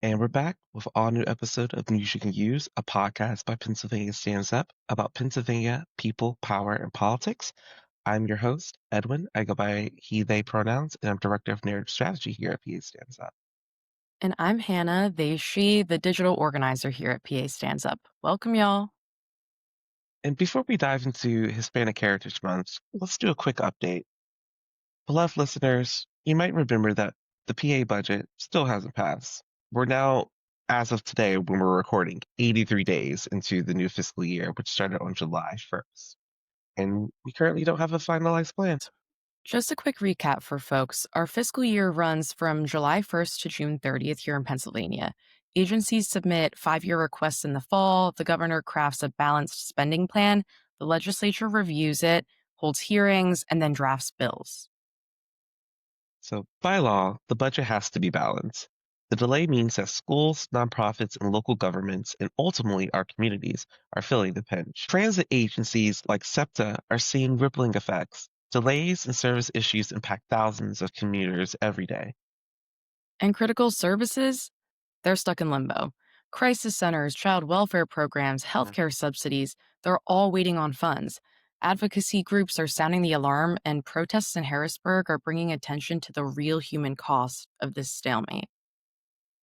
And we're back with all new episode of News You Can Use, a podcast by Pennsylvania Stands Up about Pennsylvania, people, power, and politics. I'm your host, Edwin. I go by he, they pronouns, and I'm Director of Narrative Strategy here at PA Stands Up. And I'm Hannah, they, she, the digital organizer here at PA Stands Up. Welcome, y'all. And before we dive into Hispanic Heritage Month, let's do a quick update. Beloved listeners, you might remember that the PA budget still hasn't passed. We're now, as of today, when we're recording, 83 days into the new fiscal year, which started on July 1st. And we currently don't have a finalized plan. Just a quick recap for folks. Our fiscal year runs from July 1st to June 30th here in Pennsylvania. Agencies submit 5-year requests in the fall. The governor crafts a balanced spending plan. The legislature reviews it, holds hearings, and then drafts bills. So, by law, the budget has to be balanced. The delay means that schools, nonprofits, and local governments, and ultimately our communities, are feeling the pinch. Transit agencies like SEPTA are seeing rippling effects. Delays and service issues impact thousands of commuters every day. And critical services? They're stuck in limbo. Crisis centers, child welfare programs, Mm. healthcare subsidies, they're all waiting on funds. Advocacy groups are sounding the alarm, and protests in Harrisburg are bringing attention to the real human cost of this stalemate.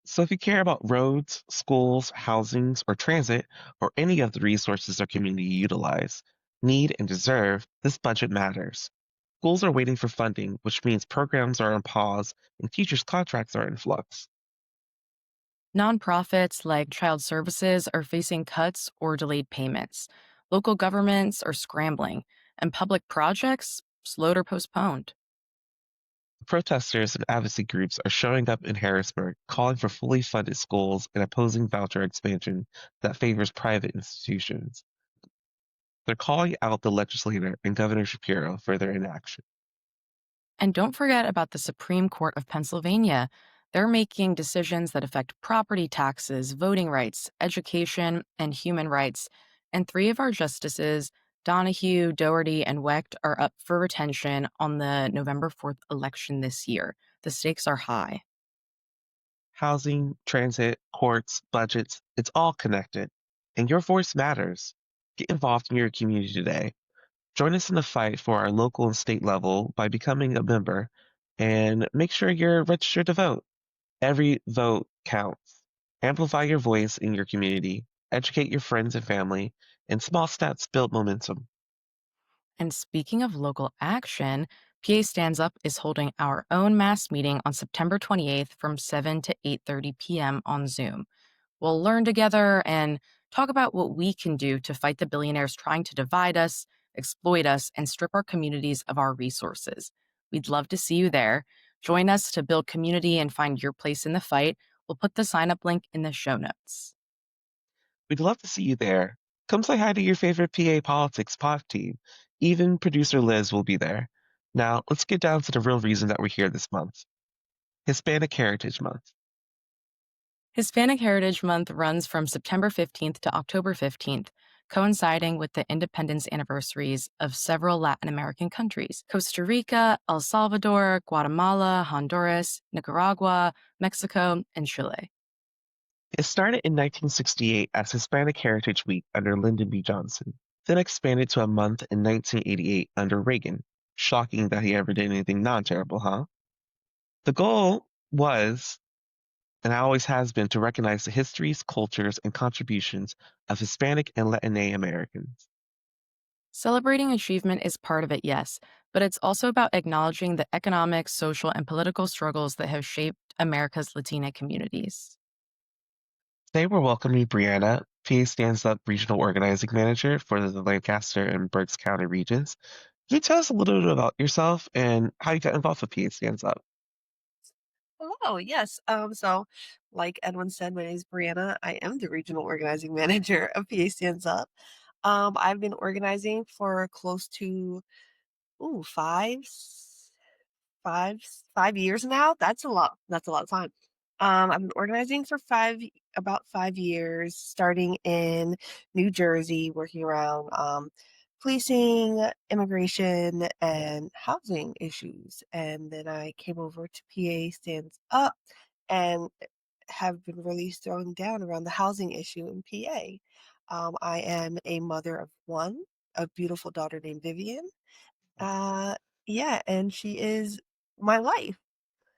So, if you care about roads, schools, housings, or transit, or any of the resources our community utilize, need, and deserve, this budget matters. Schools are waiting for funding, which means programs are on pause and teachers' contracts are in flux. Nonprofits like child services are facing cuts or delayed payments. Local governments are scrambling, and public projects slowed or postponed. Protesters and advocacy groups are showing up in Harrisburg, calling for fully funded schools and opposing voucher expansion that favors private institutions. They're calling out the legislator and Governor Shapiro for their inaction. And don't forget about the Supreme Court of Pennsylvania. They're making decisions that affect property taxes, voting rights, education, and human rights. And 3 of our justices, Donahue, Doherty, and Wecht, are up for retention on the November 4th election this year. The stakes are high. Housing, transit, courts, budgets, it's all connected. And your voice matters. Get involved in your community today. Join us in the fight for our local and state level by becoming a member and make sure you're registered to vote. Every vote counts. Amplify your voice in your community, educate your friends and family, and small steps build momentum. And speaking of local action, PA Stands Up is holding our own mass meeting on September 28th from 7 to 8:30 p.m. on Zoom. We'll learn together and talk about what we can do to fight the billionaires trying to divide us, exploit us, and strip our communities of our resources. We'd love to see you there. Join us to build community and find your place in the fight. We'll put the sign up link in the show notes. We'd love to see you there. Come say hi to your favorite PA Politics pod team. Even producer Liz will be there. Now, let's get down to the real reason that we're here this month Hispanic Heritage Month. Hispanic Heritage Month runs from September 15th to October 15th, coinciding with the independence anniversaries of several Latin American countries: Costa Rica, El Salvador, Guatemala, Honduras, Nicaragua, Mexico, and Chile. It started in 1968 as Hispanic Heritage Week under Lyndon B. Johnson, then expanded to a month in 1988 under Reagan. Shocking that he ever did anything non-terrible, huh? The goal was, and always has been, to recognize the histories, cultures, and contributions of Hispanic and Latinx Americans. Celebrating achievement is part of it, yes, but it's also about acknowledging the economic, social, and political struggles that have shaped America's Latina communities. Today we're welcoming Brianna, PA Stands Up Regional Organizing Manager for the Lancaster and Berks County regions. Can you tell us a little bit about yourself and how you got involved with PA Stands Up? Oh, yes. So like Edwin said, my name is Brianna. I am the regional organizing manager of PA Stands Up. I've been organizing for close to ooh, 5 years now. That's a lot. That's a lot of time. I've been organizing for about 5 years, starting in New Jersey, working around policing, immigration, and housing issues. And then I came over to PA Stands Up and have been really throwing down around the housing issue in PA. I am a mother of one, a beautiful daughter named Vivian. Uh, yeah, and she is my life.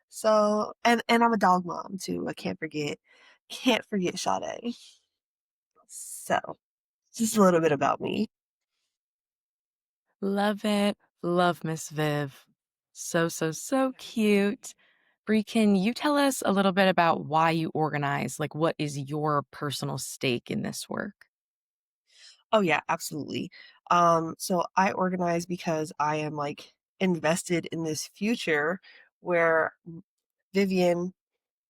So, and I'm a dog mom too. I can't forget Sade. So, just a little bit about me. Love it. Love Miss Viv. So, so, so cute. Bree, can you tell us a little bit about why you organize? Like, what is your personal stake in this work? Oh yeah, absolutely. So I organize because I am like invested in this future where Vivian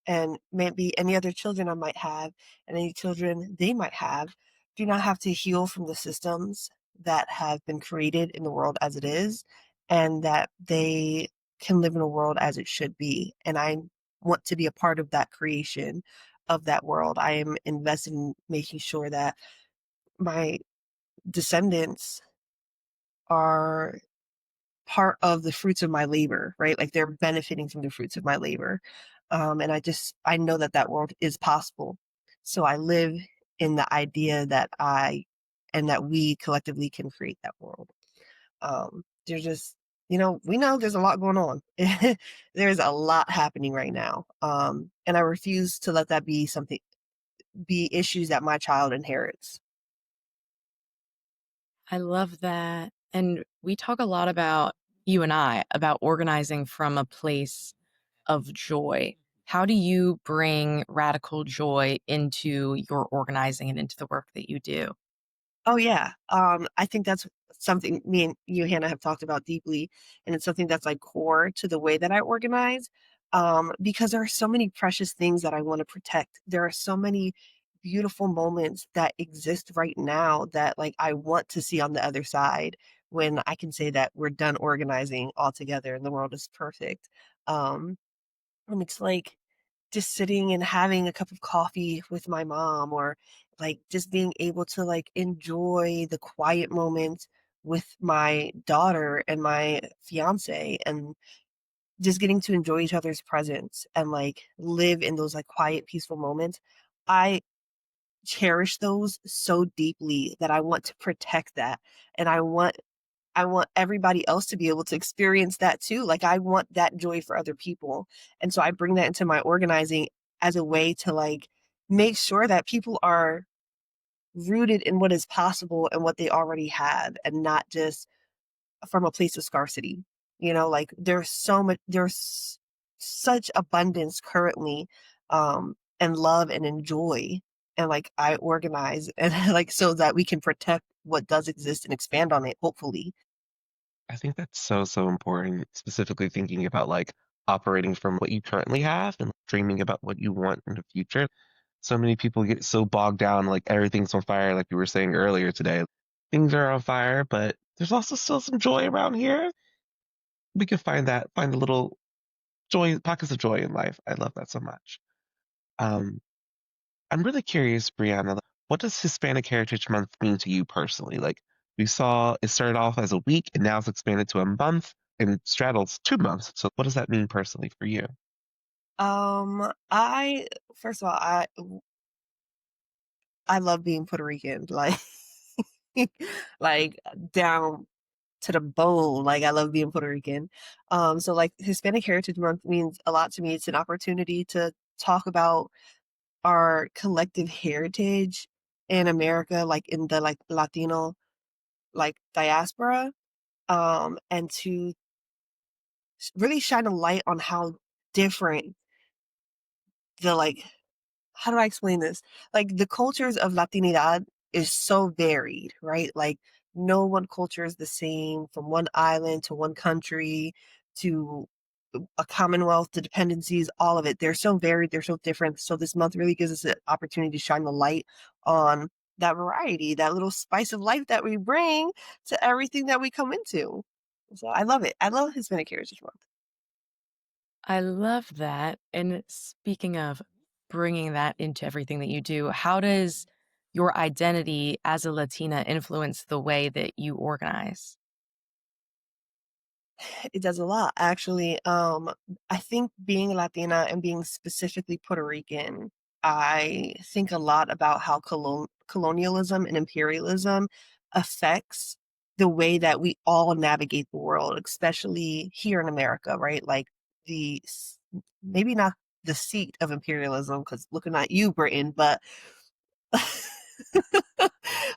and maybe any other children I might have and any children they might have do not have to heal from the systems that have been created in the world as it is, and that they can live in a world as it should be. And I want to be a part of that creation of that world. I am invested in making sure that my descendants are part of the fruits of my labor, right? Like they're benefiting from the fruits of my labor. And I know that that world is possible. So I live in the idea that and that we collectively can create that world. There's just, we know there's a lot going on. There's a lot happening right now. And I refuse to let that be issues that my child inherits. I love that. And we talk a lot about, you and I, about organizing from a place of joy. How do you bring radical joy into your organizing and into the work that you do? Oh yeah. I think that's something me and you, Hannah, have talked about deeply, and it's something that's like core to the way that I organize. Because there are so many precious things that I want to protect. There are so many beautiful moments that exist right now that like I want to see on the other side when I can say that we're done organizing all together and the world is perfect. Um, and it's like just sitting and having a cup of coffee with my mom, or like just being able to like enjoy the quiet moments with my daughter and my fiance, and just getting to enjoy each other's presence and like live in those like quiet peaceful moments. I cherish those so deeply that I want to protect that, and I want everybody else to be able to experience that too. Like I want that joy for other people. And so I bring that into my organizing as a way to like make sure that people are rooted in what is possible and what they already have, and not just from a place of scarcity. Like there's such abundance currently, and love and enjoy. And like I organize and like so that we can protect what does exist and expand on it, hopefully. I think that's so, so important, specifically thinking about like operating from what you currently have and dreaming about what you want in the future. So many people get so bogged down, like everything's on fire, like we were saying earlier today. Things are on fire, but there's also still some joy around here. We can find a little joy, pockets of joy in life. I love that so much. Um, I'm really curious, Brianna, what does Hispanic Heritage Month mean to you personally? Like we saw it started off as a week and now it's expanded to a month and straddles 2 months. So what does that mean personally for you? I first of all, I love being Puerto Rican, like like down to the bone. Like I love being Puerto Rican. So like Hispanic Heritage Month means a lot to me. It's an opportunity to talk about our collective heritage in America, like in the like Latino like diaspora, and to really shine a light on how different the like how do I explain this? Like the cultures of Latinidad is so varied, right? Like no one culture is the same from one island to one country to a Commonwealth to dependencies, all of it. They're so varied, they're so different. So this month really gives us an opportunity to shine the light on that variety, that little spice of life that we bring to everything that we come into. So I love it. I love Hispanic Heritage Month. I love that. And speaking of bringing that into everything that you do, how does your identity as a Latina influence the way that you organize? It does a lot, actually. I think being Latina and being specifically Puerto Rican I think a lot about how colonialism and imperialism affects the way that we all navigate the world, especially here in America, right? Like maybe not the seat of imperialism, because looking at you, Britain, but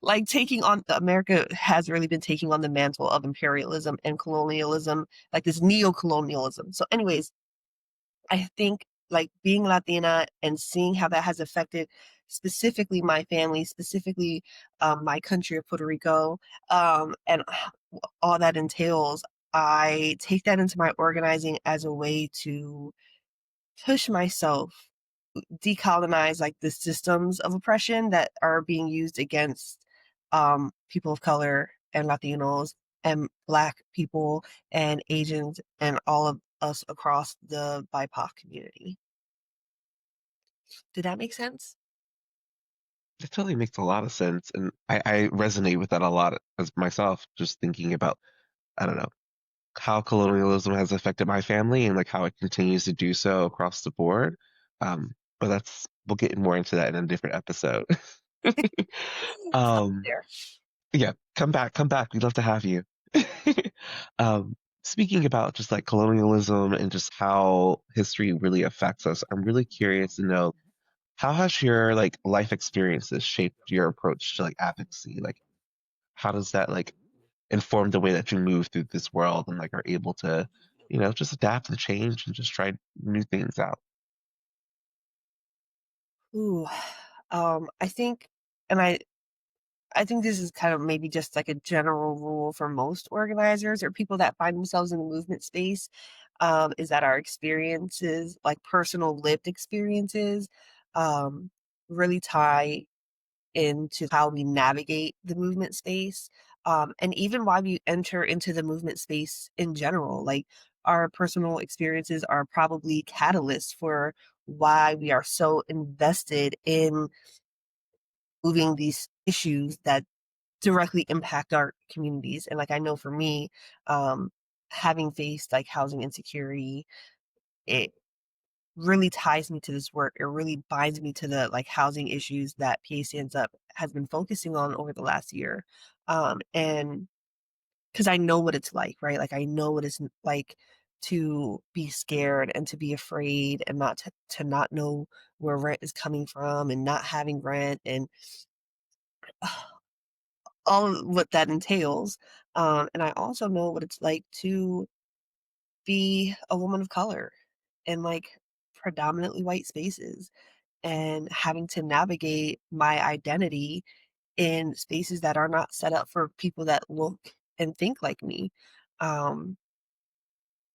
like taking on America has really been taking on the mantle of imperialism and colonialism, like this neo-colonialism. So anyways, I think like being Latina and seeing how that has affected specifically my family, specifically my country of Puerto Rico, and all that entails, I take that into my organizing as a way to push myself, decolonize like the systems of oppression that are being used against people of color and Latinos and Black people and Asians and all of us across the BIPOC community. Did that make sense? It totally makes a lot of sense, and I resonate with that a lot as myself, just thinking about, I don't know, how colonialism has affected my family and like how it continues to do so across the board. But we'll get more into that in a different episode. Stop Um, there. yeah, come back. We'd love to have you. Um, speaking about just like colonialism and just how history really affects us, I'm really curious to know, how has your like life experiences shaped your approach to like advocacy? Like, how does that like inform the way that you move through this world and like are able to, just adapt and change and just try new things out? Ooh, I think, and I think this is kind of maybe just like a general rule for most organizers or people that find themselves in the movement space, is that our experiences, like personal lived experiences, um, really tie into how we navigate the movement space, and even why we enter into the movement space in general. Like our personal experiences are probably catalysts for why we are so invested in moving these issues that directly impact our communities. And like I know for me, um, having faced like housing insecurity, it really ties me to this work. It really binds me to the like housing issues that PA Stands Up has been focusing on over the last year. And because I know what it's like, right? Like I know what it's like to be scared and to be afraid and not to not know where rent is coming from and not having rent and all of what that entails. And I also know what it's like to be a woman of color in like predominantly white spaces and having to navigate my identity in spaces that are not set up for people that look and think like me. Um,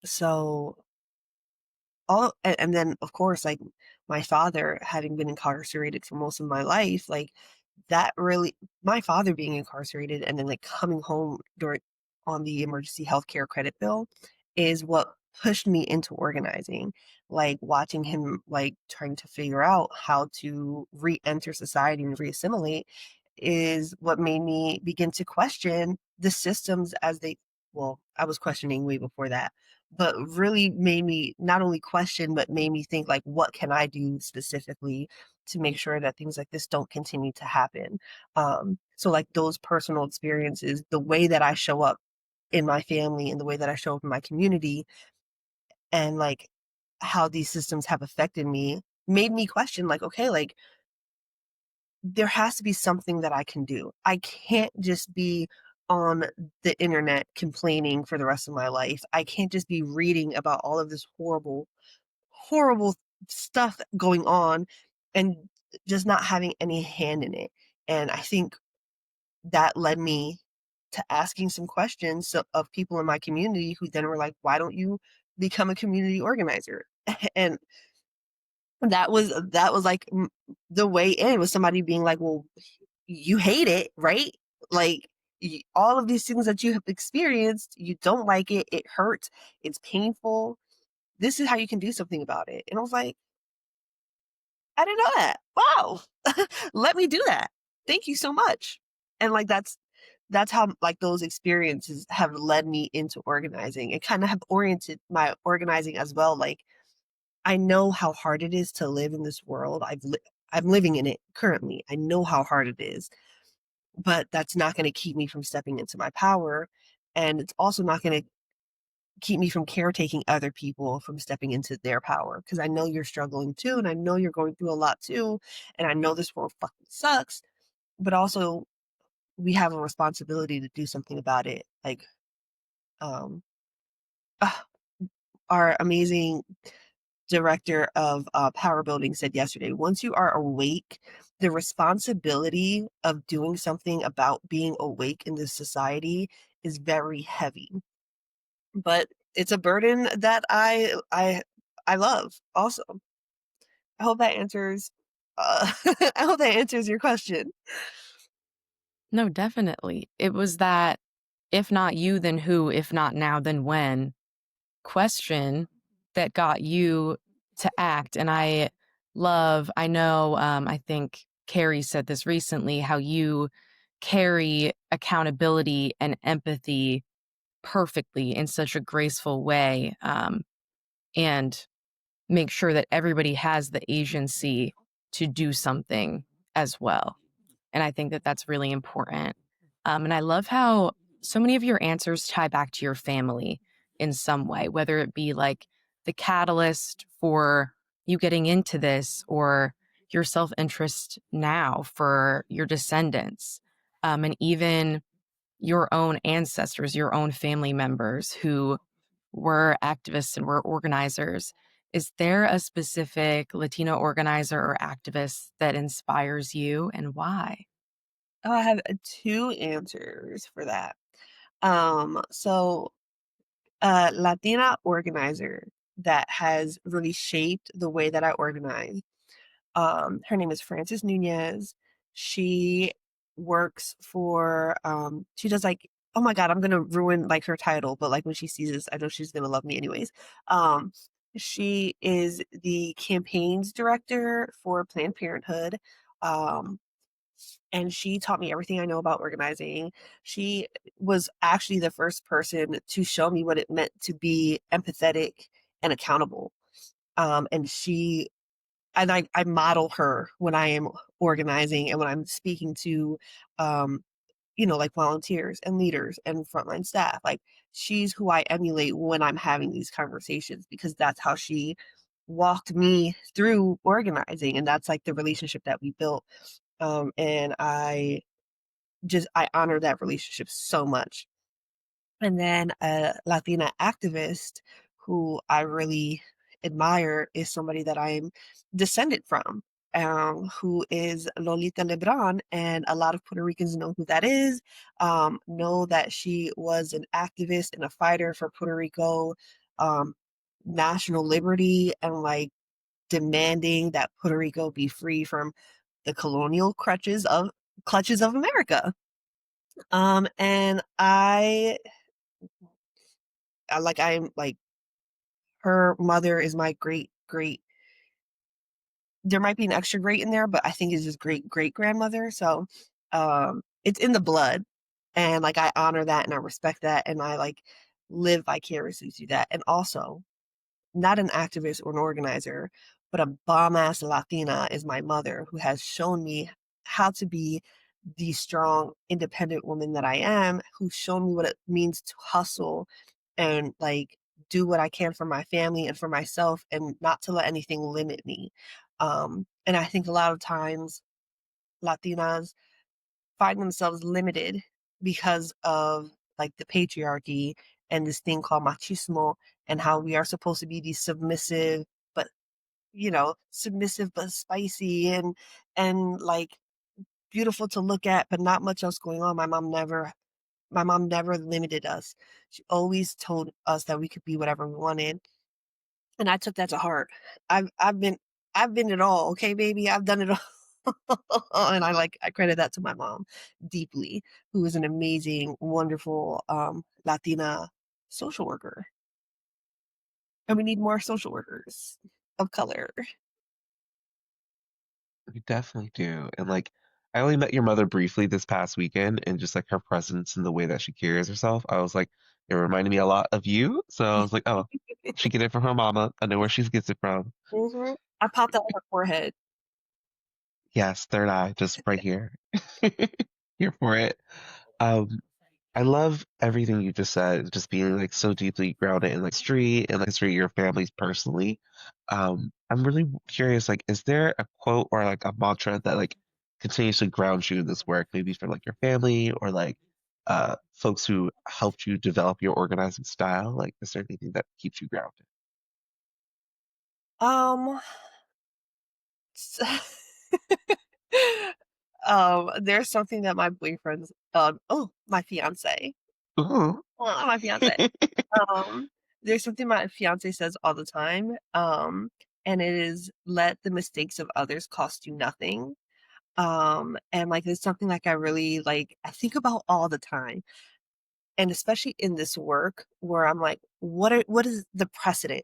so and then of course like my father having been incarcerated for most of my life, like that really, my father being incarcerated and then like coming home during on the emergency healthcare credit bill is what pushed me into organizing. Like watching him like trying to figure out how to re-enter society and re-assimilate is what made me begin to question the systems as they, well, I was questioning way before that, but really made me not only question but made me think like what can I do specifically to make sure that things like this don't continue to happen. So like those personal experiences, the way that I show up in my family and the way that I show up in my community and like how these systems have affected me made me question like, okay, like there has to be something that I can do. I can't just be on the internet complaining for the rest of my life. I can't just be reading about all of this horrible, horrible stuff going on and just not having any hand in it. And I think that led me to asking some questions of people in my community who then were like, why don't you become a community organizer? And that was like the way in was somebody being like, well, you hate it, right? Like all of these things that you have experienced, you don't like it, it hurts, it's painful. This is how you can do something about it. And I was like, I didn't know that. Wow. Let me do that. Thank you so much. And like that's how like those experiences have led me into organizing and kind of have oriented my organizing as well. Like I know how hard it is to live in this world. I'm living in it currently. I know how hard it is, but that's not going to keep me from stepping into my power. And it's also not going to keep me from caretaking other people from stepping into their power, because I know you're struggling too, and I know you're going through a lot too, and I know this world fucking sucks, but also we have a responsibility to do something about it. Like, um, ah, our amazing director of power building said yesterday, once you are awake, the responsibility of doing something about being awake in this society is very heavy. But it's a burden that I love also. I hope that answers I hope that answers your question. No, definitely. It was that if not you, then who? If not now, then when? Question that got you to act. And I know, I think Carrie said this recently, how you carry accountability and empathy perfectly in such a graceful way, and make sure that everybody has the agency to do something as well. And I think that that's really important. And I love how so many of your answers tie back to your family in some way, whether it be like the catalyst for you getting into this or your self interest now for your descendants, and even your own ancestors, your own family members who were activists and were organizers. Is there a specific Latino organizer or activist that inspires you, and why? Oh, I have two answers for that. So Latina organizer that has really shaped the way that I organize. Her name is Frances Nunez. She works for she does like, oh my God, I'm gonna ruin like her title, but like when she sees this, I know she's gonna love me anyways. Um, she is the campaigns director for Planned Parenthood. Um, and she taught me everything I know about organizing. She was actually the first person to show me what it meant to be empathetic and accountable. And I model her when I am organizing and when I'm speaking to, um, like volunteers and leaders and frontline staff. Like, she's who I emulate when I'm having these conversations, because that's how she walked me through organizing, and that's like the relationship that we built. And I honor that relationship so much. And then a Latina activist who I really admire is somebody that I'm descended from, who is Lolita Lebron. And a lot of Puerto Ricans know who that is, know that she was an activist and a fighter for Puerto Rico national liberty, and like demanding that Puerto Rico be free from the colonial clutches of America. And I'm like, her mother is my great great. There might be an extra great in there, but I think it's just great great grandmother. So, it's in the blood, and like I honor that and I respect that, and I like live vicariously through that. And also, not an activist or an organizer, but a bomb ass Latina is my mother, who has shown me how to be the strong, independent woman that I am, who's shown me what it means to hustle and like do what I can for my family and for myself, and not to let anything limit me. And I think a lot of times Latinas find themselves limited because of like the patriarchy and this thing called machismo, and how we are supposed to be these but submissive but spicy, and like beautiful to look at, but not much else going on. My mom never limited us. She always told us that we could be whatever we wanted, and I took that to heart. I've been it all, okay, baby. I've done it all. And I credit that to my mom deeply, who is an amazing, wonderful Latina social worker. And we need more social workers of color. We definitely do. And like, I only met your mother briefly this past weekend, and just like her presence and the way that she carries herself, I was like, it reminded me a lot of you. So I was like, oh, she get it from her mama. I know where she gets it from. I popped that on her forehead. Yes, third eye, just right here. Here for it. Um, I love everything you just said, just being like so deeply grounded in like history and like history of your families personally. I'm really curious, like, is there a quote or like a mantra that like continuously grounds you in this work, maybe from like your family or like folks who helped you develop your organizing style? Like, is there anything that keeps you grounded? Um, s- there's something that my boyfriend's, my fiance, Ooh. my fiance, um, there's something my fiance says all the time, and it is let the mistakes of others cost you nothing. And like it's something like I really like I think about all the time. And especially in this work where I'm like, what is the precedent?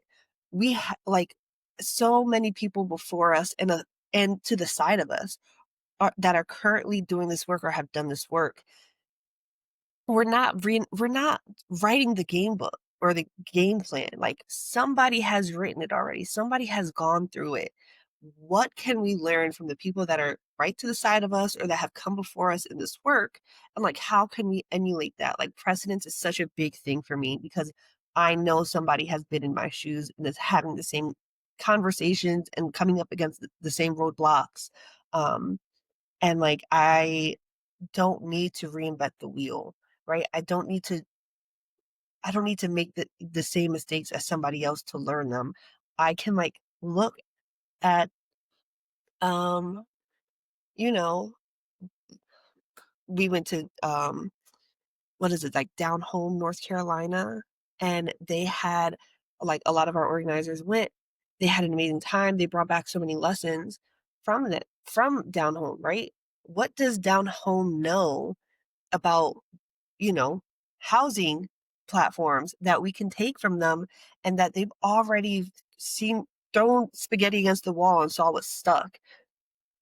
Like so many people before us and to the side of us that are currently doing this work or have done this work. We're not writing the game book or the game plan. Like somebody has written it already. Somebody has gone through it. What can we learn from the people that are right to the side of us or that have come before us in this work? And like how can we emulate that? Like precedence is such a big thing for me because I know somebody has been in my shoes and is having the same conversations and coming up against the same roadblocks. Um, and like I don't need to reinvent the wheel, right? I don't need to make the same mistakes as somebody else to learn them. I can like look at um, you know, we went to what is it, like down home, North Carolina, and they had like a lot of our organizers went. They had an amazing time. They brought back so many lessons from down home, right? What does down home know about you know, housing platforms that we can take from them and that they've already seen thrown spaghetti against the wall and saw what's stuck.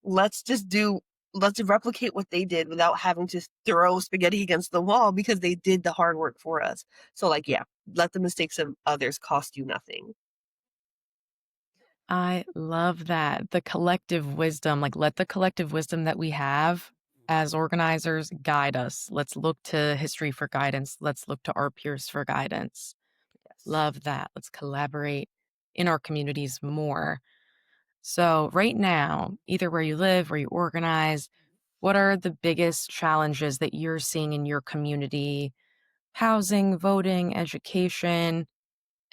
Let's just do let's replicate what they did without having to throw spaghetti against the wall because they did the hard work for us. So like yeah, let the mistakes of others cost you nothing. I love that. The collective wisdom, like let the collective wisdom that we have as organizers guide us. Let's look to history for guidance. Let's look to our peers for guidance. Yes. Love that. Let's collaborate in our communities more. So, right now, either where you live, where you organize, what are the biggest challenges that you're seeing in your community? Housing, voting, education,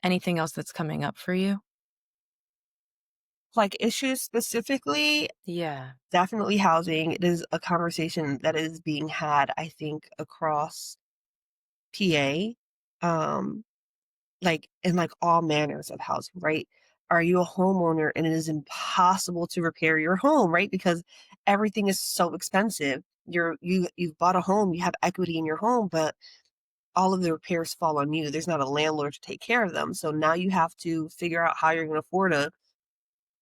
anything else that's coming up for you? Like issues specifically, Yeah. definitely housing. It is a conversation that is being had, I think, across PA. Um, like in like all manners of housing, right? Are you a homeowner and it is impossible to repair your home, right? Because everything is so expensive. You've bought a home, you have equity in your home, but all of the repairs fall on you. There's not a landlord to take care of them. So now you have to figure out how you're going to afford a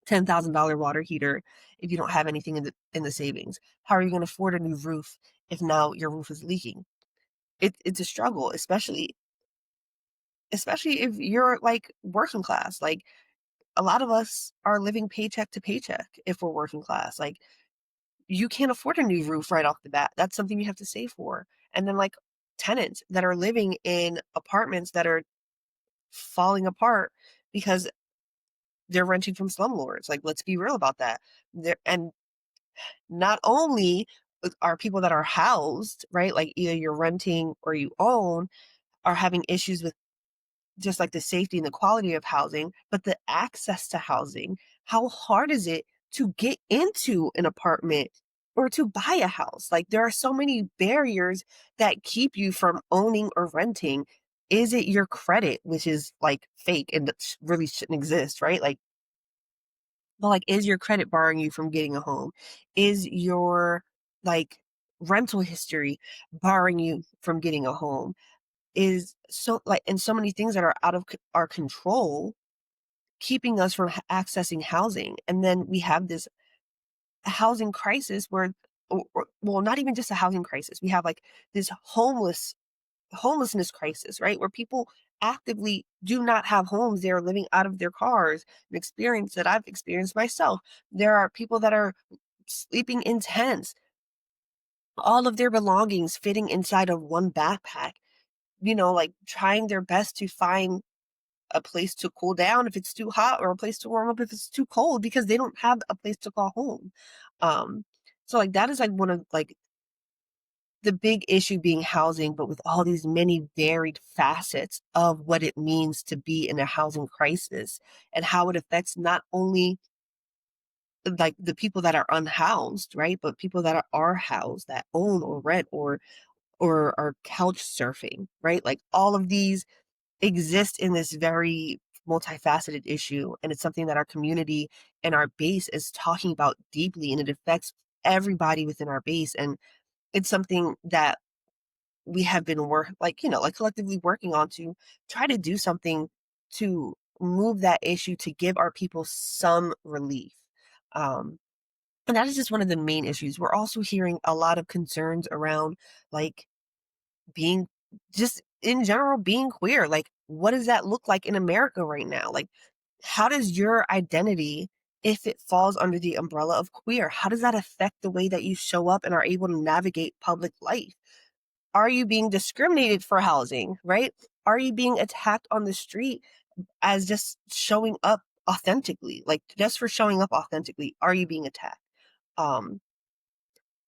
$10,000 water heater if you don't have anything in the savings. How are you going to afford a new roof if now your roof is leaking? It's a struggle, especially if you're like working class. Like a lot of us are living paycheck to paycheck if we're working class. Like you can't afford a new roof right off the bat. That's something you have to save for. And then like tenants that are living in apartments that are falling apart because they're renting from slumlords. Like let's be real about that. And not only are people that are housed, right? Like either you're renting or you own are having issues with just like the safety and the quality of housing, but the access to housing. How hard is it to get into an apartment or to buy a house? Like there are so many barriers that keep you from owning or renting. Is it your credit, which is like fake and really shouldn't exist, right? Like, but like, is your credit barring you from getting a home? Is your like rental history barring you from getting a home? Is so like and so many things that are out of our control keeping us from accessing housing. And then we have this housing crisis where well, not even just a housing crisis, we have like this homelessness crisis, right, where people actively do not have homes. They are living out of their cars. An experience that I've experienced myself. There are people that are sleeping in tents, all of their belongings fitting inside of one backpack, like trying their best to find a place to cool down if it's too hot or a place to warm up if it's too cold because they don't have a place to call home. Um, so like that is like one of like the big issue being housing, but with all these many varied facets of what it means to be in a housing crisis and how it affects not only like the people that are unhoused, right? But people that are housed, that own or rent or are couch surfing, right? Like all of these exist in this very multifaceted issue. And it's something that our community and our base is talking about deeply, and it affects everybody within our base. And it's something that we have been like collectively working on to try to do something to move that issue to give our people some relief. Um, and that is just one of the main issues. We're also hearing a lot of concerns around like being just in general being queer. Like, what does that look like in America right now? Like, how does your identity, if it falls under the umbrella of queer, how does that affect the way that you show up and are able to navigate public life? Are you being discriminated for housing, right? Are you being attacked on the street as just showing up authentically? Like just for showing up authentically, are you being attacked? Um,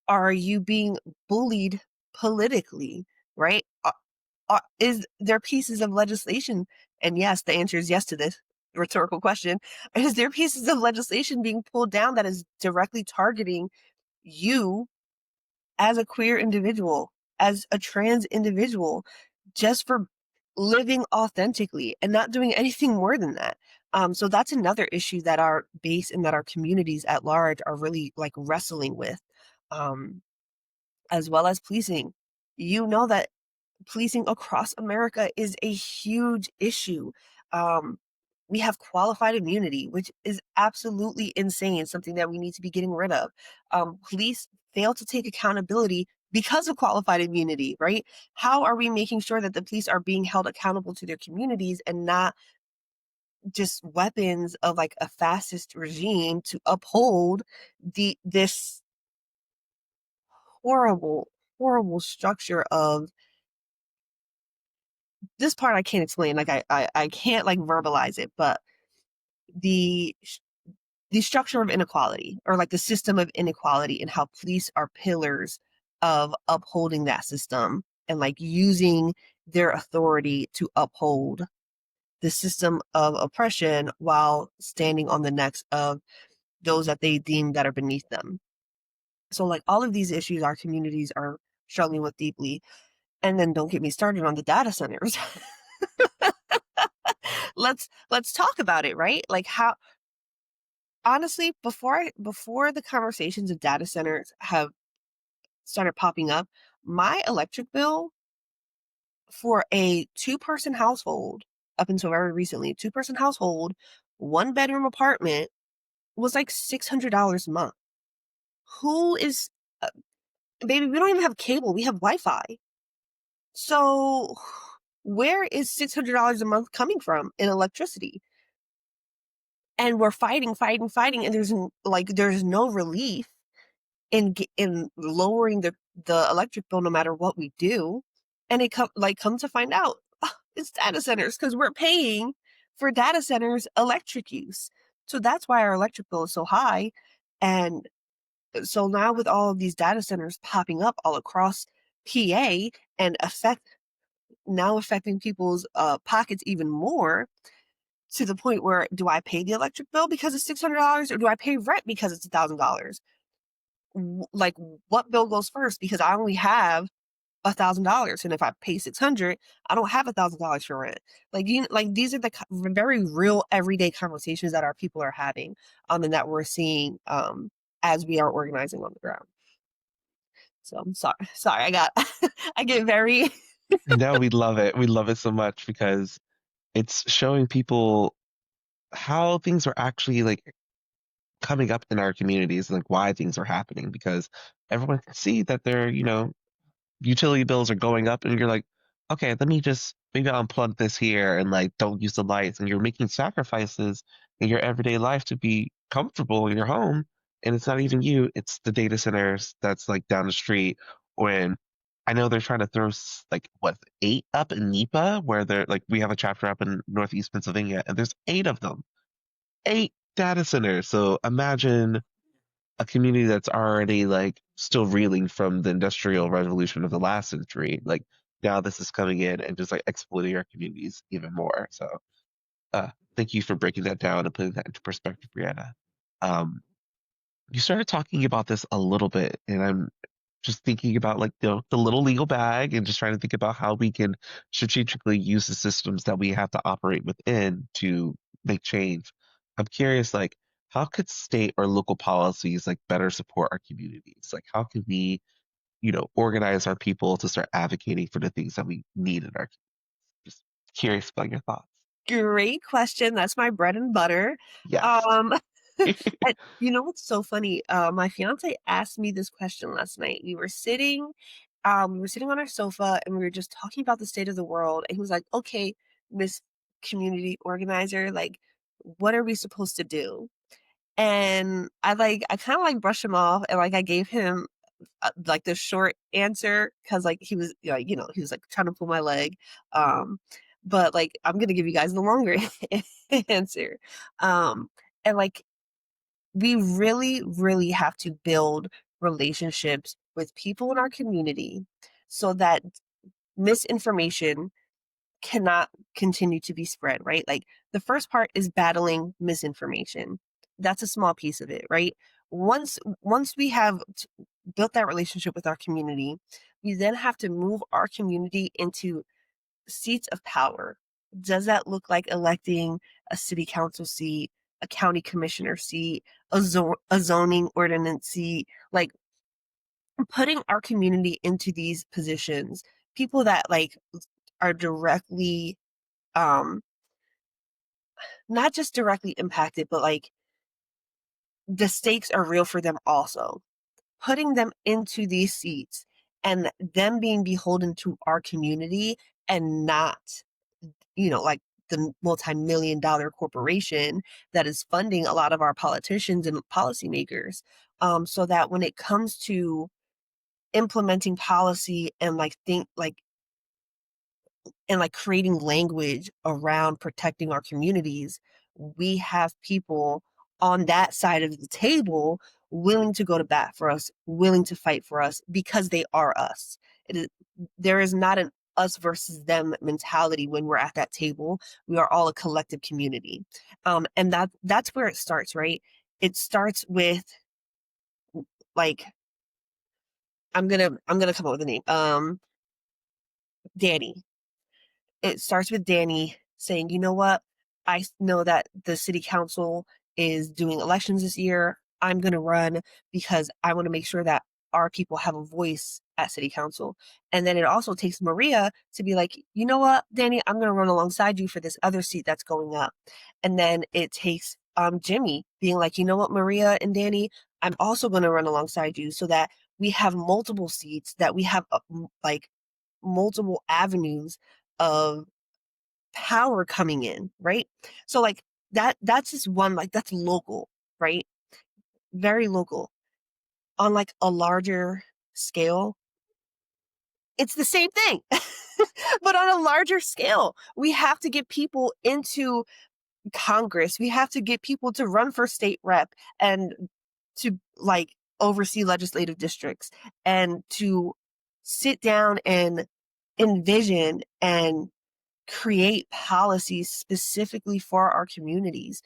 are you being bullied politically, right? Is there pieces of legislation? And yes, the answer is yes to this rhetorical question. Is there pieces of legislation being pulled down that is directly targeting you as a queer individual, as a trans individual, just for living authentically and not doing anything more than that? So that's another issue that our base and that our communities at large are really like wrestling with, um, as well as policing. That policing across America is a huge issue. Um, we have qualified immunity, which is absolutely insane, something that we need to be getting rid of. Police fail to take accountability because of qualified immunity, right? How are we making sure that the police are being held accountable to their communities and not just weapons of like a fascist regime to uphold this horrible, horrible structure of this part I can't explain. Like I can't like verbalize it, but the the structure of inequality or like the system of inequality and how police are pillars of upholding that system and like using their authority to uphold the system of oppression while standing on the necks of those that they deem that are beneath them. So like all of these issues our communities are struggling with deeply. And then don't get me started on the data centers. Let's talk about it, right? Like how honestly, before the conversations of data centers have started popping up, my electric bill for a two-person household, up until very recently, two-person household, one-bedroom apartment, was like $600 a month. Who is, uh, baby, we don't even have cable, we have Wi-Fi. So where is $600 a month coming from in electricity? And we're fighting, and there's no relief in lowering the electric bill no matter what we do. And come to find out, it's data centers because we're paying for data centers electric use. So that's why our electric bill is so high. And so now with all of these data centers popping up all across PA and affecting people's pockets even more, to the point where, do I pay the electric bill because it's $600 or do I pay rent because it's $1,000? Like, what bill goes first? Because I only have $1,000, and if I pay 600, I don't have $1,000 for rent. Like these are the very real everyday conversations that our people are having, and that we're seeing as we are organizing on the ground. So I'm sorry, I get very No, we love it. We love it so much because it's showing people how things are actually like coming up in our communities and like why things are happening because everyone can see that their, utility bills are going up and you're like, okay, let me just maybe unplug this here and like don't use the lights and you're making sacrifices in your everyday life to be comfortable in your home And it's not even you, it's the data centers that's like down the street. When I know they're trying to throw like what, 8 up in NEPA, where they're like, we have a chapter up in Northeast Pennsylvania, and there's 8 of them, 8 data centers. So imagine a community that's already like still reeling from the industrial revolution of the last century. Like now this is coming in and just like exploiting our communities even more. So thank you for breaking that down and putting that into perspective, Brianna. Um, you started talking about this a little bit, and I'm just thinking about like the little legal bag and just trying to think about how we can strategically use the systems that we have to operate within to make change. I'm curious, like, how could state or local policies like better support our communities? Like, how can we, organize our people to start advocating for the things that we need in our communities? Just curious about your thoughts. Great question. That's my bread and butter. Yes. Um, and you know what's so funny? My fiance asked me this question last night. We were sitting on our sofa and we were just talking about the state of the world. And he was like, "Okay, Miss Community Organizer, like, what are we supposed to do?" And I kind of like brushed him off, and like I gave him like the short answer because like he was he was like trying to pull my leg. Um, but like I'm gonna give you guys the longer answer. Um, and like we really, really have to build relationships with people in our community so that misinformation cannot continue to be spread, right? Like the first part is battling misinformation. That's a small piece of it, right? Once we have built that relationship with our community, we then have to move our community into seats of power. Does that look like electing a city council seat, a county commissioner seat, a zoning ordinance seat, like putting our community into these positions, people that like are directly um not just directly impacted, but like the stakes are real for them also. Putting them into these seats and them being beholden to our community and not, like the multi-million dollar corporation that is funding a lot of our politicians and policymakers. So that when it comes to implementing policy and creating language around protecting our communities, we have people on that side of the table willing to go to bat for us, willing to fight for us because they are us. It is, there is not an us versus them mentality when we're at that table. We are all a collective community. And that's where it starts, right? It starts with like I'm gonna come up with a name. Danny. It starts with Danny saying, you know what? I know that the city council is doing elections this year. I'm going to run because I want to make sure that our people have a voice at city council. And then it also takes Maria to be like, you know what, Danny, I'm going to run alongside you for this other seat that's going up. And then it takes Jimmy being like, you know what, Maria and Danny, I'm also going to run alongside you so that we have multiple seats, that we have like multiple avenues of power coming in, right? So like that's just one, like that's local, right? Very local. On like a larger scale, it's the same thing. But on a larger scale, we have to get people into Congress. We have to get people to run for state rep and to like oversee legislative districts and to sit down and envision and create policies specifically for our communities.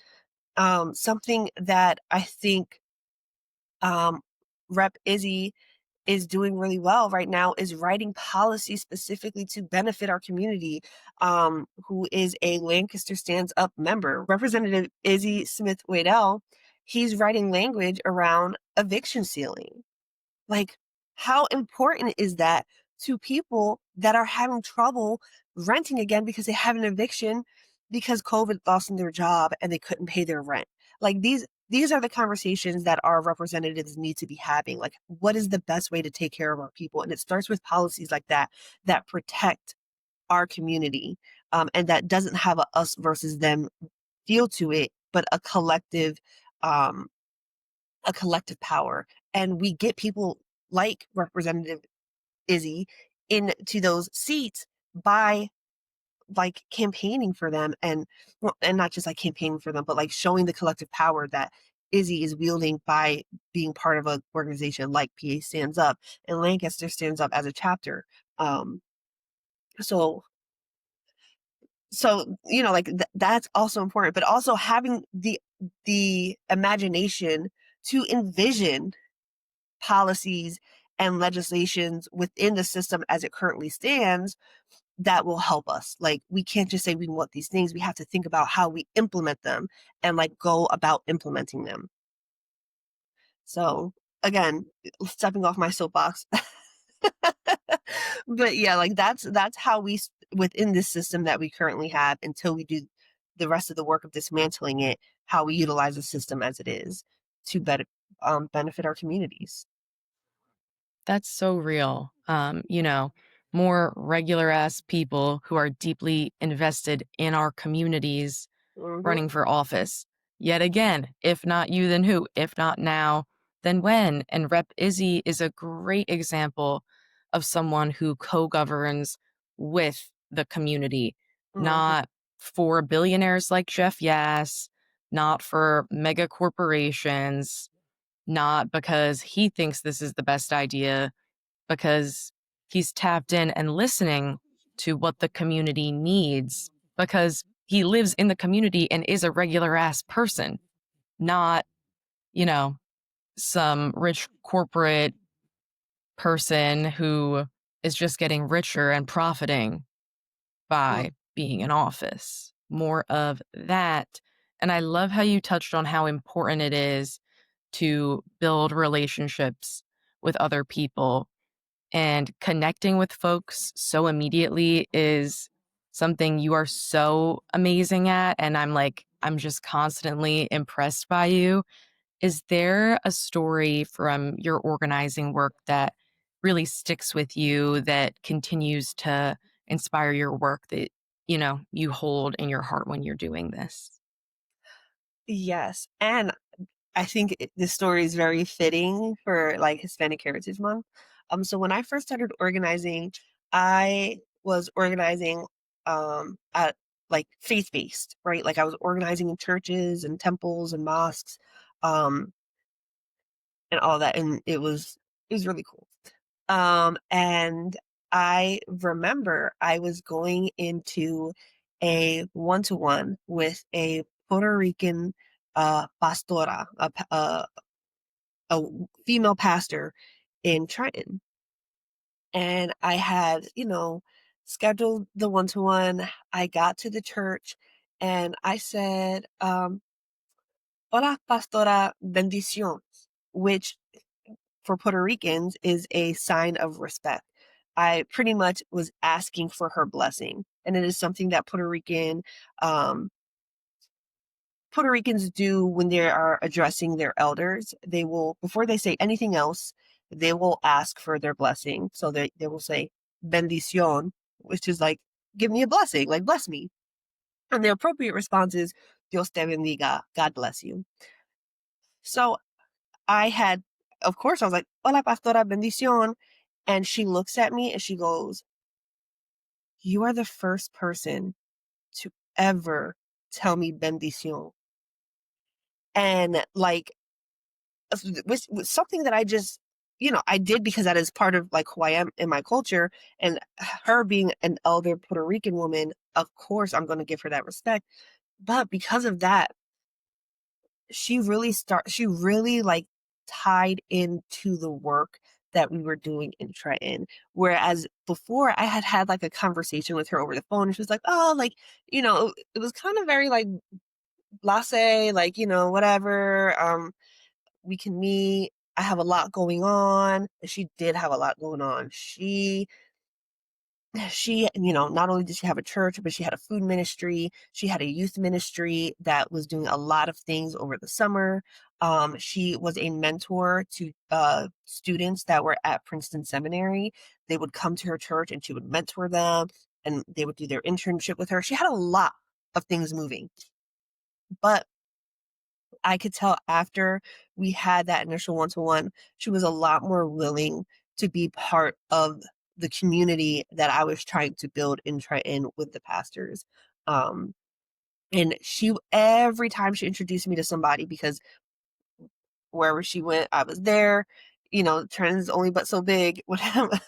Something that I think um, Rep Izzy is doing really well right now is writing policy specifically to benefit our community, who is a Lancaster Stands Up member. Representative Izzy Smith Waddell, he's writing language around eviction ceiling. Like, how important is that to people that are having trouble renting again because they have an eviction because COVID lost them their job and they couldn't pay their rent? Like these are the conversations that our representatives need to be having. Like, what is the best way to take care of our people? And it starts with policies like that that protect our community, and that doesn't have a us versus them feel to it, but a collective um, a collective power. And we get people like Representative Izzy into those seats by like campaigning for them, and well, and not just like campaigning for them, but like showing the collective power that Izzy is wielding by being part of an organization like PA Stands Up and Lancaster Stands Up as a chapter. Um, so like that's also important, but also having the imagination to envision policies and legislations within the system as it currently stands that will help us. Like, we can't just say we want these things. We have to think about how we implement them and like go about implementing them. So again, stepping off my soapbox. But yeah, like that's how we within this system that we currently have, until we do the rest of the work of dismantling it, how we utilize the system as it is to better benefit our communities. That's so real. More regular ass people who are deeply invested in our communities Hmm. running for office. Yet again, if not you, then who? If not now, then when? And Rep. Izzy is a great example of someone who co governs with the community, Hmm. not for billionaires like Jeff Yass, not for mega corporations, not because he thinks this is the best idea, because he's tapped in and listening to what the community needs, because he lives in the community and is a regular ass person, not, you know, some rich corporate person who is just getting richer and profiting by being in office. More of that. And I love how you touched on how important it is to build relationships with other people, and connecting with folks so immediately is something you are so amazing at. And I'm just constantly impressed by you. Is there a story from your organizing work that really sticks with you, that continues to inspire your work, that, you hold in your heart when you're doing this? Yes, and I think this story is very fitting for like Hispanic Heritage Month. So when I first started organizing, I was organizing at like faith-based, right? Like I was organizing in churches and temples and mosques, um, and all that, and it was really cool. And I remember I was going into a one-to-one with a Puerto Rican pastora, a female pastor in Trenton. And I had, scheduled the one-to-one. I got to the church and I said, Hola, pastora, bendición, which for Puerto Ricans is a sign of respect. I pretty much was asking for her blessing. And it is something that um, Puerto Ricans do when they are addressing their elders. They will, before they say anything else, they will ask for their blessing. So they will say bendición, which is like, give me a blessing, like bless me. And the appropriate response is Dios te bendiga, God bless you. So of course, I was like, hola, pastora, bendición. And she looks at me and she goes, you are the first person to ever tell me bendición. And like, was something that I just, I did because that is part of like who I am in my culture. And her being an elder Puerto Rican woman, of course, I'm going to give her that respect. But because of that, she really like tied into the work that we were doing in Trenton. Whereas before I had like a conversation with her over the phone and she was like, oh, like, it was kind of very like blasé, like, whatever. We can meet. I have a lot going on. She did have a lot going on. She, not only did she have a church, but she had a food ministry. She had a youth ministry that was doing a lot of things over the summer. She was a mentor to students that were at Princeton Seminary. They would come to her church and she would mentor them and they would do their internship with her. She had a lot of things moving. But I could tell after we had that initial one-to-one, she was a lot more willing to be part of the community that I was trying to build and try in with the pastors. Um, and she every time she introduced me to somebody, because wherever she went, I was there. Trends is only but so big. Whatever.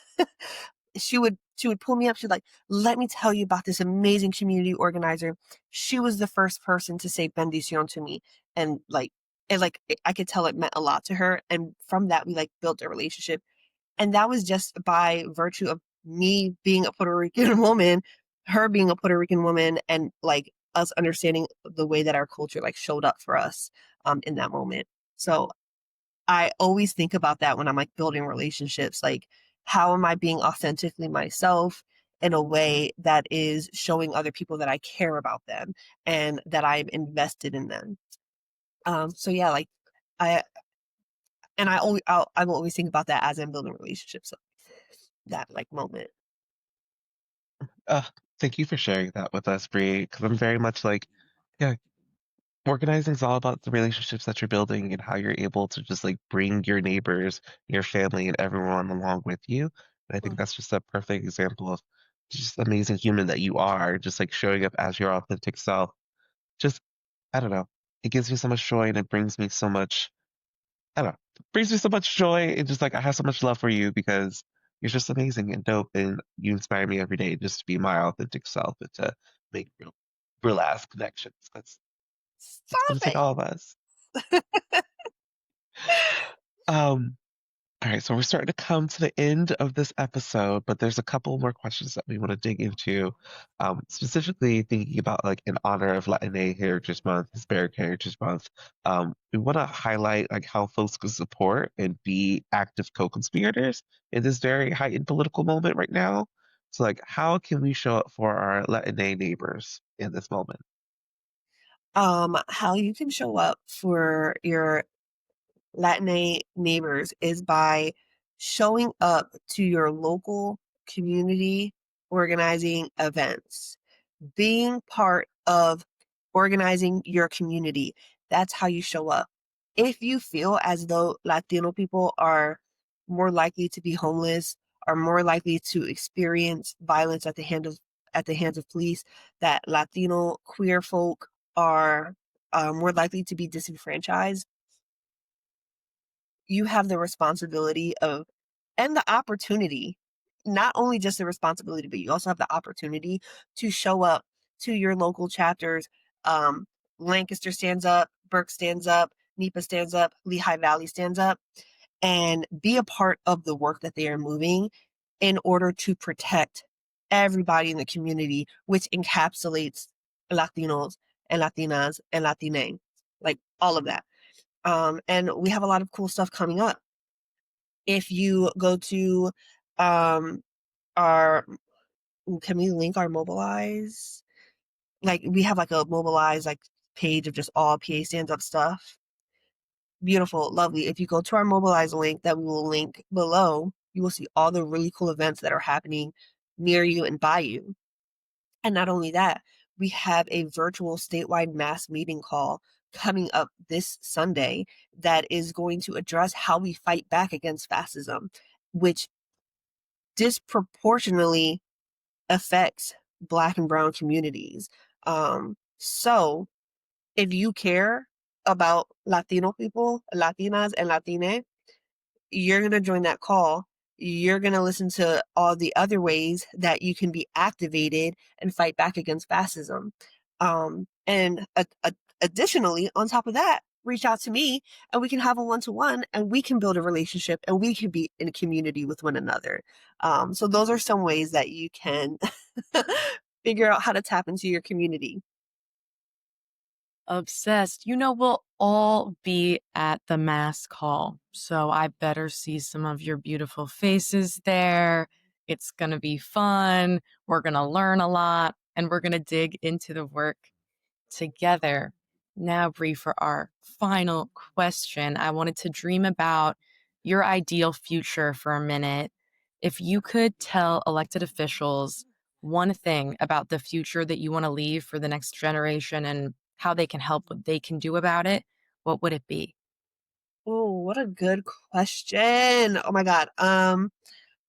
She would pull me up. She'd like, let me tell you about this amazing community organizer. She was the first person to say bendición to me. And I could tell it meant a lot to her. And from that, we like built a relationship. And that was just by virtue of me being a Puerto Rican woman, her being a Puerto Rican woman, and like us understanding the way that our culture like showed up for us in that moment. So I always think about that when I'm like building relationships. Like, how am I being authentically myself in a way that is showing other people that I care about them and that I'm invested in them? So yeah, like I I will always think about that as I'm building relationships. So that like moment. Uh, Thank you for sharing that with us, Bree, because I'm very much like, yeah, organizing is all about the relationships that you're building and how you're able to just like bring your neighbors, your family, and everyone along with you. And I think Mm. that's just a perfect example of just amazing human that you are, just like showing up as your authentic self. Just, I don't know, it gives me so much joy and it brings me so much, I don't know, it brings me so much joy and just like I have so much love for you because you're just amazing and dope and you inspire me every day just to be my authentic self and to make real ass connections. That's Stop gonna take it. all of us. Um, all right, so we're starting to come to the end of this episode, but there's a couple more questions that we want to dig into. Specifically thinking about like in honor of Latine Heritage Month, Hispanic Heritage Month. We want to highlight like how folks can support and be active co-conspirators in this very heightened political moment right now. So like how can we show up for our Latine neighbors in this moment? How you can show up for your Latinx neighbors is by showing up to your local community organizing events, being part of organizing your community. That's how you show up. If you feel as though Latino people are more likely to be homeless, are more likely to experience violence at the hands of police, that Latino queer folk are more likely to be disenfranchised, you have the responsibility of and the opportunity, not only just the responsibility, but you also have the opportunity to show up to your local chapters. Um, Lancaster stands up, Burke stands up, NEPA stands up, Lehigh Valley stands up, and be a part of the work that they are moving in order to protect everybody in the community, which encapsulates Latinos and Latinas and Latine, like all of that. And we have a lot of cool stuff coming up. If you go to um, our, can we link our Mobilize? Like we have like a Mobilize like page of just all PA stands up stuff. Beautiful, lovely. If you go to our Mobilize link that we will link below, you will see all the really cool events that are happening near you and by you. And not only that, we have a virtual statewide mass meeting call coming up this Sunday that is going to address how we fight back against fascism, which disproportionately affects Black and Brown communities. So if you care about Latino people, Latinas, and Latine, you're going to join that call. You're going to listen to all the other ways that you can be activated and fight back against fascism. And additionally, on top of that, reach out to me and we can have a one-to-one and we can build a relationship and we can be in a community with one another. So those are some ways that you can figure out how to tap into your community. Obsessed. We'll all be at the mass call. So I better see some of your beautiful faces there. It's going to be fun. We're going to learn a lot and we're going to dig into the work together. Now, Bree, for our final question, I wanted to dream about your ideal future for a minute. If you could tell elected officials one thing about the future that you want to leave for the next generation and how they can help, what they can do about it, what would it be? Oh, what a good question. Oh my God.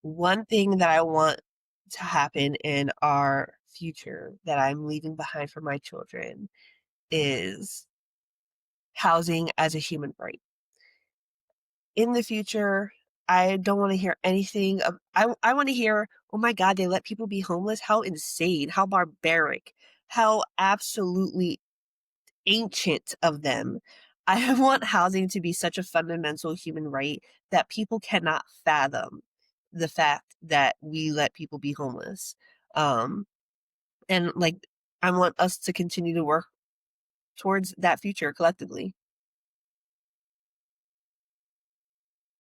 One thing that I want to happen in our future that I'm leaving behind for my children is housing as a human right. In the future, I don't want to hear anything of I want to hear, "Oh my God, they let people be homeless? How insane, how barbaric, how absolutely ancient of them." I want housing to be such a fundamental human right that people cannot fathom the fact that we let people be homeless. Um, and like, I want us to continue to work towards that future collectively.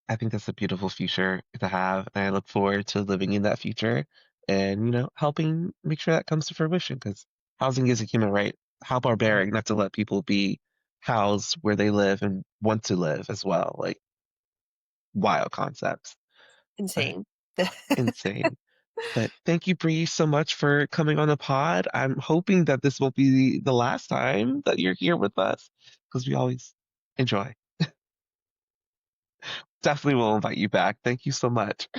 I think that's a beautiful future to have, and I look forward to living in that future and, helping make sure that comes to fruition because housing is a human right. How barbaric not to let people be housed where they live and want to live as well. Like, wild concepts, but Insane. insane. But thank you, Bree, so much for coming on the pod. I'm hoping that this won't be the last time that you're here with us because we always enjoy. Definitely will invite you back. Thank you so much.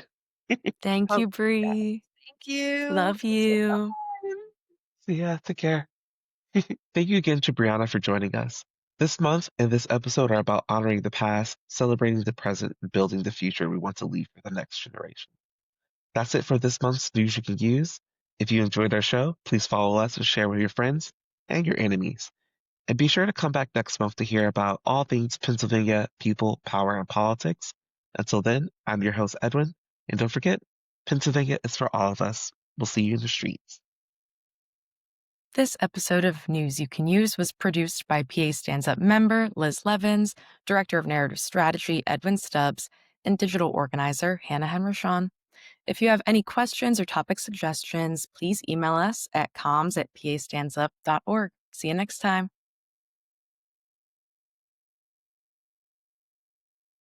Thank Oh, you, Bree. thank you. Love It's so you. fun. See ya. Take care. Thank you again to Brianna for joining us. This month and this episode are about honoring the past, celebrating the present, and building the future we want to leave for the next generation. That's it for this month's News You Can Use. If you enjoyed our show, please follow us and share with your friends and your enemies. And be sure to come back next month to hear about all things Pennsylvania, people, power, and politics. Until then, I'm your host, Edwin. And don't forget, Pennsylvania is for all of us. We'll see you in the streets. This episode of News You Can Use was produced by PA Stands Up member Liz Levins, Director of Narrative Strategy Edwin Stubbs, and Digital Organizer Hannah Henrishon. If you have any questions or topic suggestions, please email us at comms@pastandsup.org. See you next time.